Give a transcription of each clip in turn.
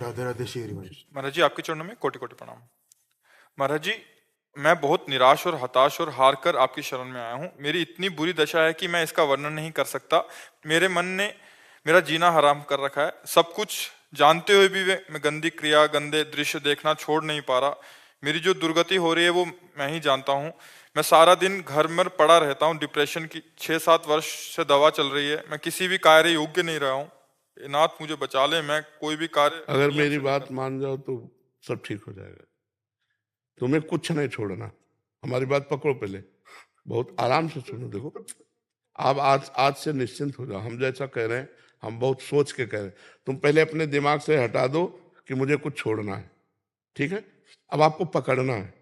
राधे राधे श्री हरिवंश। महाराज जी, आपके चरणों में कोटि कोटि प्रणाम। महाराज जी, मैं बहुत निराश और हताश और हार कर आपकी शरण में आया हूँ। मेरी इतनी बुरी दशा है कि मैं इसका वर्णन नहीं कर सकता। मेरे मन ने मेरा जीना हराम कर रखा है। सब कुछ जानते हुए भी मैं गंदी क्रिया, गंदे दृश्य देखना छोड़ नहीं पा रहा। मेरी जो दुर्गति हो रही है वो मैं ही जानता हूँ। मैं सारा दिन घर में पड़ा रहता हूँ। डिप्रेशन की 6-7 वर्ष से दवा चल रही है। मैं किसी भी कार्य योग्य नहीं रहा हूँ। नाथ मुझे बचा ले, मैं कोई भी कार्य अगर नियम मेरी से नहीं बात कर- मान जाओ तो सब ठीक हो जाएगा। तुम्हें कुछ नहीं छोड़ना। हमारी बात पकड़ो, पहले बहुत आराम से सुनो। देखो, आप आज आज से निश्चिंत हो जाओ। हम जैसा कह रहे हैं, हम बहुत सोच के कह रहे हैं। तुम पहले अपने दिमाग से हटा दो कि मुझे कुछ छोड़ना है, ठीक है? अब आपको पकड़ना है।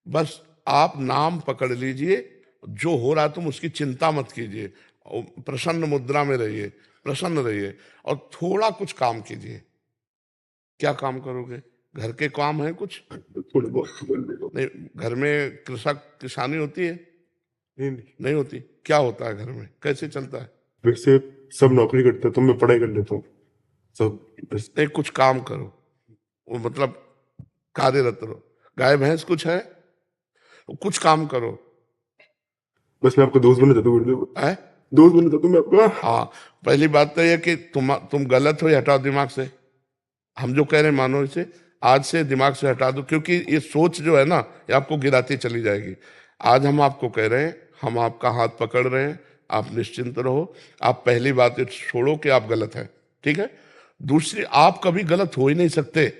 बस आप नाम पकड़ लीजिए। जो हो रहा है तुम उसकी चिंता मत कीजिए। और प्रसन्न मुद्रा में रहिए, प्रसन्न रहिए और थोड़ा कुछ काम कीजिए। क्या काम करोगे? घर के काम है कुछ? थोड़े बहुत नहीं, घर में कृषक किसानी होती है? नहीं, नहीं होती। क्या होता है घर में? कैसे चलता है? वैसे सब नौकरी करते हैं तो मैं पढ़ाई कर लेता हूँ सब बस। नहीं, कुछ काम करो। वो मतलब कार्यरत रहो। गाय भैंस कुछ है? कुछ काम करो। बस मैं आपका दोस्त बनना चाहता हूँ गुरुदेव। है? दोस्त बनना चाहता हूँ मैं आपका। हाँ, पहली बात तो यह कि तुम गलत हो, ये हटाओ दिमाग से। हम जो कह रहे हैं मानो इसे आज से दिमाग से हटा दो, क्योंकि ये सोच जो है ना, ये आपको गिराती चली जाएगी। आज हम आपको कह रहे हैं, हम आपका हाथ पकड़ रहे हैं, आप निश्चिंत रहो। आप पहली बात ये छोड़ो कि आप गलत हैं, ठीक है? दूसरी, आप कभी गलत हो ही नहीं सकते।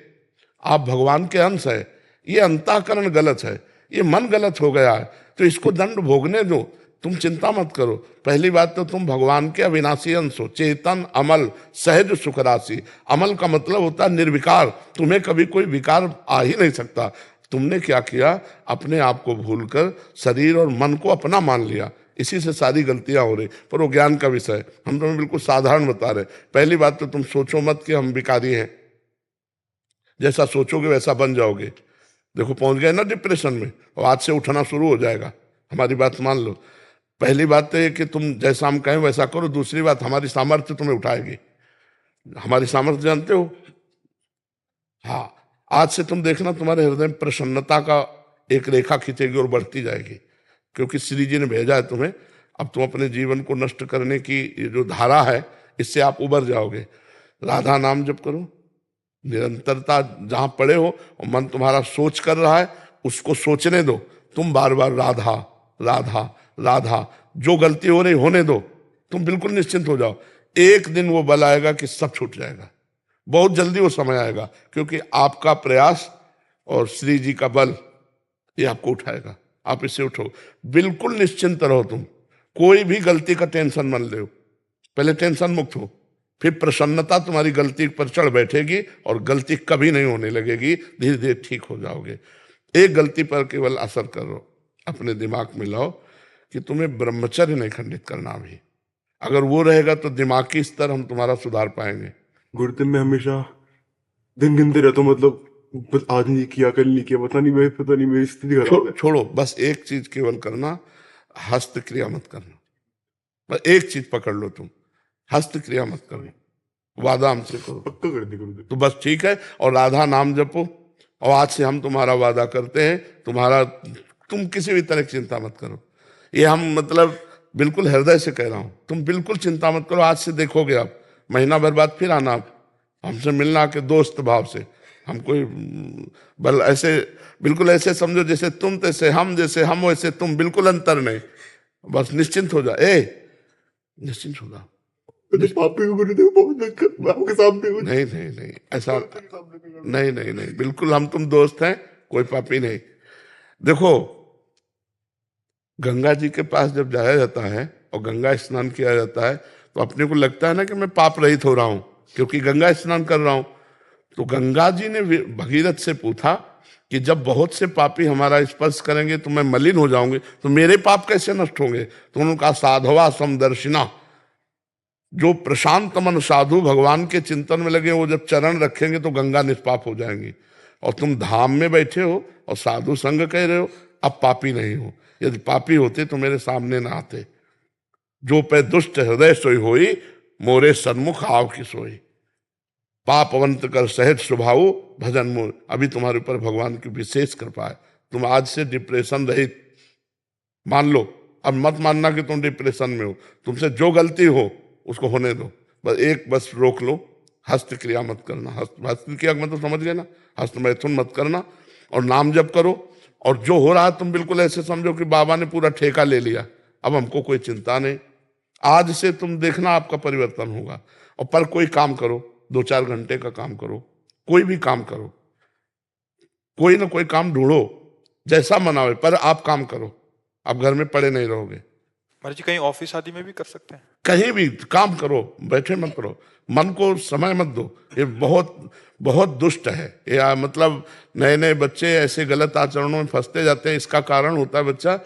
आप भगवान के अंश है। ये अंतःकरण गलत है, ये मन गलत हो गया है, तो इसको दंड भोगने दो। तुम चिंता मत करो। पहली बात तो तुम भगवान के अविनाशी अंश हो, चेतन, अमल, सहज सुख राशि। अमल का मतलब होता है निर्विकार। तुम्हें कभी कोई विकार आ ही नहीं सकता। तुमने क्या किया? अपने आप को भूलकर शरीर और मन को अपना मान लिया। इसी से सारी गलतियां हो रही। पर वो ज्ञान का विषय, हम तुम्हें बिल्कुल साधारण बता रहे। पहली बात तो तुम सोचो मत कि हम विकारी हैं। जैसा सोचोगे वैसा बन जाओगे। देखो, पहुंच गए ना डिप्रेशन में, और आज से उठना शुरू हो जाएगा। हमारी बात मान लो। पहली बात तो ये कि तुम जैसा हम कहें वैसा करो। दूसरी बात, हमारी सामर्थ्य तुम्हें उठाएगी। हमारी सामर्थ्य जानते हो? हाँ, आज से तुम देखना तुम्हारे हृदय में प्रसन्नता का एक रेखा खींचेगी और बढ़ती जाएगी, क्योंकि श्री जी ने भेजा है तुम्हें। अब तुम अपने जीवन को नष्ट करने की ये जो धारा है, इससे आप उबर जाओगे। राधा नाम जप करो, निरंतरता। जहां पड़े हो और मन तुम्हारा सोच कर रहा है, उसको सोचने दो। तुम बार बार राधा राधा राधा, जो गलती हो रही होने दो। तुम बिल्कुल निश्चिंत हो जाओ। एक दिन वो बल आएगा कि सब छूट जाएगा। बहुत जल्दी वो समय आएगा, क्योंकि आपका प्रयास और श्री जी का बल ये आपको उठाएगा। आप इससे उठो, बिल्कुल निश्चिंत रहो। तुम कोई भी गलती का टेंशन मत लो। पहले टेंशन मुक्त हो, फिर प्रसन्नता तुम्हारी गलती पर चढ़ बैठेगी और गलती कभी नहीं होने लगेगी। धीरे धीरे ठीक हो जाओगे। एक गलती पर केवल असर करो, अपने दिमाग में लाओ कि तुम्हें ब्रह्मचर्य नहीं खंडित करना अभी। अगर वो रहेगा तो दिमागी स्तर हम तुम्हारा सुधार पाएंगे। गुरुदेव मैं हमेशा दिन गिनते रहता हूँ, मतलब बस आज नहीं किया, कल नहीं किया, पता नहीं मेरी स्थिति खराब है। छोड़ो, बस एक चीज केवल करना, हस्त क्रिया मत करना। बस एक चीज पकड़ लो तुम, हस्त क्रिया मत करना। वादा हमसे करो पक्का कर दी गुरुदेव। तो बस ठीक है। और राधा नाम जपो। और आज से हम तुम्हारा वादा करते हैं, तुम किसी भी तरह की चिंता मत करो। ये हम मतलब बिल्कुल हृदय से कह रहा हूं। तुम बिल्कुल चिंता मत करो। आज से देखोगे आप, महीना भर बाद फिर आना आप हमसे मिलना के दोस्त भाव से। हम कोई बल ऐसे, बिल्कुल ऐसे समझो जैसे तुम तैसे हम, जैसे हम वैसे तुम, बिल्कुल अंतर नहीं। बस निश्चिंत हो जा। निश्चिंत हो जा। मैं तो पापी हूँ गुरुदेव, बहुत आपके सामने हूँ। नहीं नहीं नहीं, ऐसा नहीं नहीं नहीं, बिल्कुल हम तुम दोस्त हैं, कोई पापी नहीं। देखो, गंगा जी के पास जब जाया जाता है और गंगा स्नान किया जाता है, तो अपने को लगता है ना कि मैं पाप रहित हो रहा हूं, क्योंकि गंगा स्नान कर रहा हूं। तो गंगा जी ने भगीरथ से पूछा कि जब बहुत से पापी हमारा स्पर्श करेंगे तो मैं मलिन हो जाऊंगी, तो मेरे पाप कैसे नष्ट होंगे? तो उन्होंने कहा, साधवा समदर्शिना। जो प्रशांत मन साधु भगवान के चिंतन में लगे, वो जब चरण रखेंगे तो गंगा निष्पाप हो जाएंगी। और तुम धाम में बैठे हो और साधु संग कह रहे हो, अब पापी नहीं हो। यदि पापी होते तो मेरे सामने ना आते। जो पे दुष्ट हृदय सोई होई, मोरे सन्मुख आव की सोई। पापवंत कर सहज स्वभाव भजन मोर। अभी तुम्हारे ऊपर भगवान की विशेष कृपा है, तुम आज से डिप्रेशन रहित मान लो। अब मत मानना कि तुम डिप्रेशन में हो, तुमसे जो गलती हो उसको होने दो, बस रोक लो, हस्त क्रिया मत करना। हस्त क्रिया मतलब समझ गए ना, हस्त मैथुन मत करना, और नाम जप करो। और जो हो रहा है तुम बिल्कुल ऐसे समझो कि बाबा ने पूरा ठेका ले लिया, अब हमको कोई चिंता नहीं। आज से तुम देखना आपका परिवर्तन होगा। और पर कोई काम करो, 2-4 घंटे का काम करो, कोई भी काम करो, कोई ना कोई काम ढूंढो, जैसा मन आवे, पर आप काम करो, आप घर में पड़े नहीं रहोगे। महाराज जी कहीं ऑफिस आदि में भी कर सकते हैं? कहीं भी काम करो, बैठे मत करो, मन को समय मत दो। ये बहुत बहुत दुष्ट है ये। मतलब नए नए बच्चे ऐसे गलत आचरणों में फंसते जाते हैं, इसका कारण होता है बच्चा